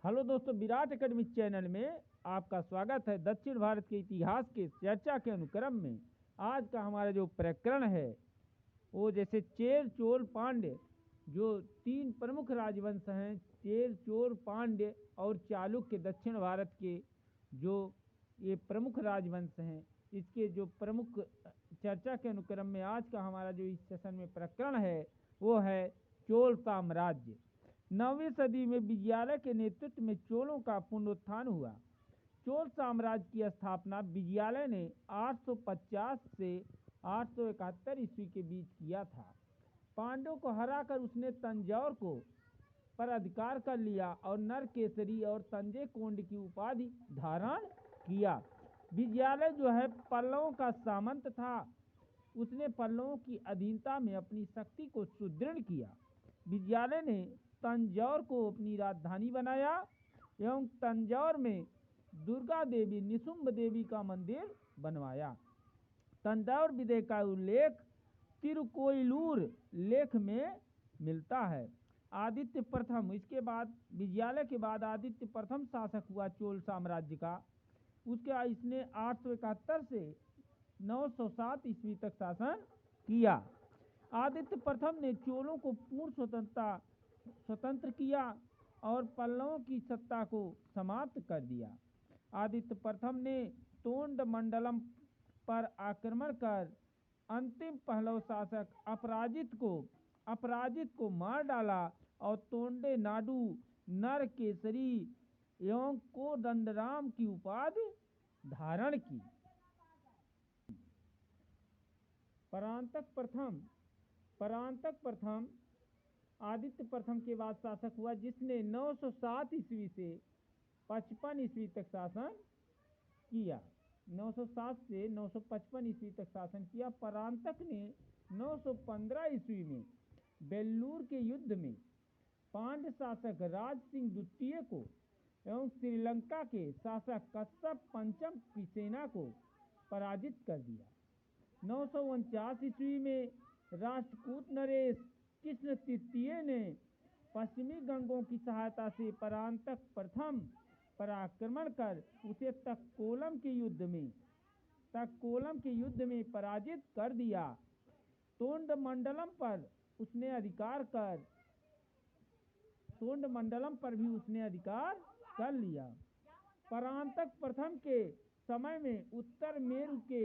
Hello दोस्तों, Virat academic channel में आपका स्वागत है। दक्षिण भारत के इतिहास के चर्चा के अनुक्रम में आज का हमारा जो प्रकरण है वो जैसे चेर चोल पांड्य, जो तीन प्रमुख राजवंश हैं, चेर चोल पांड्य और चालुक्य, दक्षिण भारत के जो ये प्रमुख राजवंश हैं, इसके जो प्रमुख चर्चा के अनुक्रम में आज का हमारा जो इस सेशन में प्रकरण है वो है चोल साम्राज्य। 9वीं सदी में विजयालय के नेतृत्व में चोलों का पुनरुत्थान हुआ। चोल साम्राज्य की स्थापना विजयालय ने 850 से 871 ईस्वी के बीच किया था। पांड्यों को हराकर उसने तंजौर को पर अधिकार कर लिया और नरकेसरी और संजय कोंड की उपाधि धारण किया। विजयालय जो है पल्लवों का सामंत था। उसने पल्लवों की अधीनता में अपनी शक्ति को सुदृढ़ किया। विजयालय ने तंजौर को अपनी राजधानी बनाया एवं तंजौर में दुर्गा देवी निशुंभ देवी का मंदिर बनवाया। तंजौर विजय का उल्लेख तिरुकोइलूर लेख में मिलता है। आदित्य प्रथम, इसके बाद विजयालय के बाद आदित्य प्रथम शासक हुआ चोल साम्राज्य का। उसके इसने 871 से 907 ईस्वी तक शासन किया। आदित्य प्रथम ने चोलों को पूर्ण स्वतंत्र किया और पल्लवों की सत्ता को समाप्त कर दिया। आदित्य प्रथम ने तोंड मंडलम पर आक्रमण कर अंतिम पल्लव शासक अपराजित को मार डाला और तोंडे नाडु नरकेसरी एवं कोदंडराम की उपाधि धारण की। परांतक प्रथम आदित्य प्रथम के बाद शासक हुआ, जिसने 907 ईस्वी से 55 ईस्वी तक शासन किया। 907 से 955 ईस्वी तक शासन किया। परांतक ने 915 ईस्वी में बेल्लूर के युद्ध में पांड्य शासक राज सिंह द्वितीय को एवं श्रीलंका के शासक कश्यप पंचम की सेना को पराजित कर दिया। 949 ईस्वी में राष्ट्रकूट नरेश कृष्ण तृतीय ने पश्चिमी गंगों की सहायता से परांतक प्रथम पर आक्रमण कर उसे तक्कोलम के युद्ध में पराजित कर दिया। तोंड मंडलम पर भी उसने अधिकार कर लिया। परांतक प्रथम के समय में उत्तर मेरु के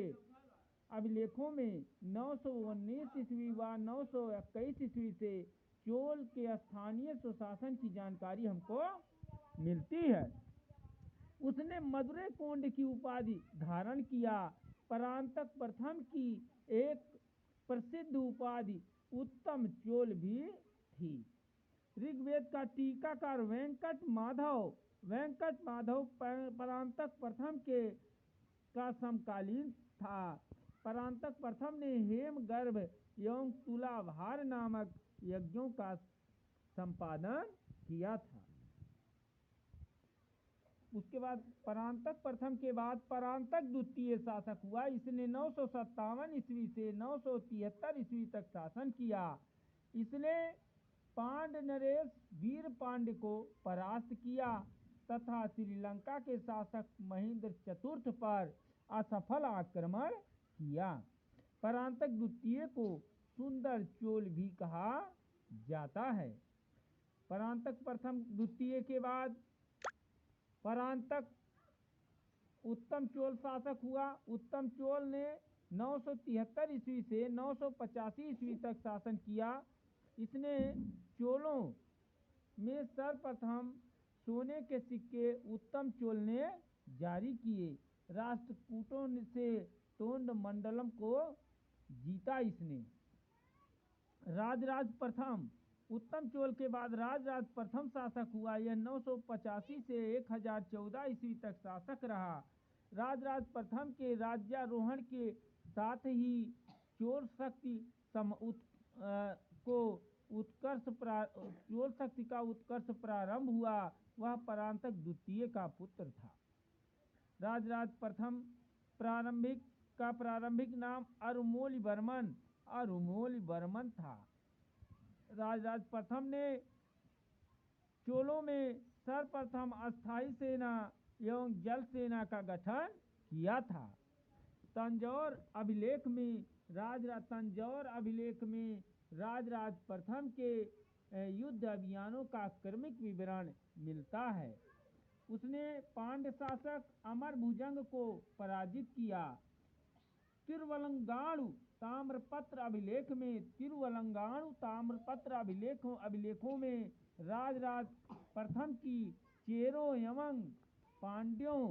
अभिलेखों में 919 ईस्वी व 921 ईस्वी से चोल के स्थानीय सुशासन की जानकारी हमको मिलती है। उसने मदुरै कोंड की उपाधि धारण किया। परांतक प्रथम की एक प्रसिद्ध उपाधि उत्तम चोल भी थी। ऋग्वेद का टीकाकार वेंकट माधव परांतक प्रथम का समकालीन था। परांतक प्रथम ने हेमगर्भ एवं तुलाभार नामक यज्ञों का संपादन किया था। उसके बाद परांतक प्रथम के बाद परांतक द्वितीय शासक हुआ। इसने 957 ईस्वी से 973 ईस्वी तक शासन किया। इसने पांड्य नरेश वीर पांड्य को परास्त किया तथा श्रीलंका के शासक महेंद्र चतुर्थ पर असफल आक्रमण किया। परांतक द्वितीय को सुंदर चोल भी कहा जाता है। परांतक प्रथम द्वितीय के बाद परांतक उत्तम चोल शासक हुआ। उत्तम चोल ने 973 ईस्वी से 985 ईस्वी तक शासन किया। इसने चोलों में सर्वप्रथम सोने के सिक्के उत्तम चोल ने जारी किए। राष्ट्रकूटों से तोंड मंडलम को जीता इसने। राजराज प्रथम उत्तम चोल के बाद राजराज प्रथम शासक हुआ। यह 985 से 1014 ईस्वी तक शासक रहा। राजराज प्रथम के राज्यारोहण के साथ ही चोल शक्ति का उत्कर्ष प्रारंभ हुआ। वह परांतक द्वितीय का पुत्र था। राजराज प्रथम प्रारंभिक नाम अरुमोलिवर्मन था। राजराज प्रथम ने चोलों में सर्वप्रथम अस्थायी सेना एवं जल सेना का गठन किया था। तंजौर अभिलेख में राजराज प्रथम के युद्ध अभियानों का क्रमिक विवरण मिलता है। उसने पांड्य शासक अमरभुजंग को पराजित किया। तिरुवलंगाणु ताम्रपत्र अभिलेखों में राजराज प्रथम की चेरों एवं पांड्यों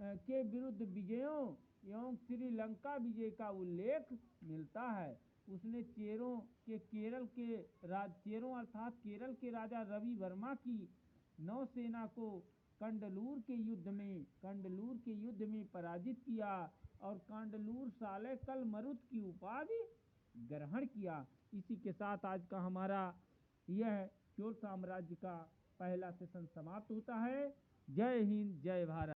के विरुद्ध विजयों एवं श्रीलंका विजय का उल्लेख मिलता है। उसने चेरों अर्थात केरल के राजा रवि वर्मा की नौसेना को कंडलूर के युद्ध में पराजित किया और कांडलूर सालेकल मरुत की उपाधि ग्रहण किया। इसी के साथ आज का हमारा यह चोल साम्राज्य का पहला सेशन समाप्त होता है। जय हिंद, जय भारत।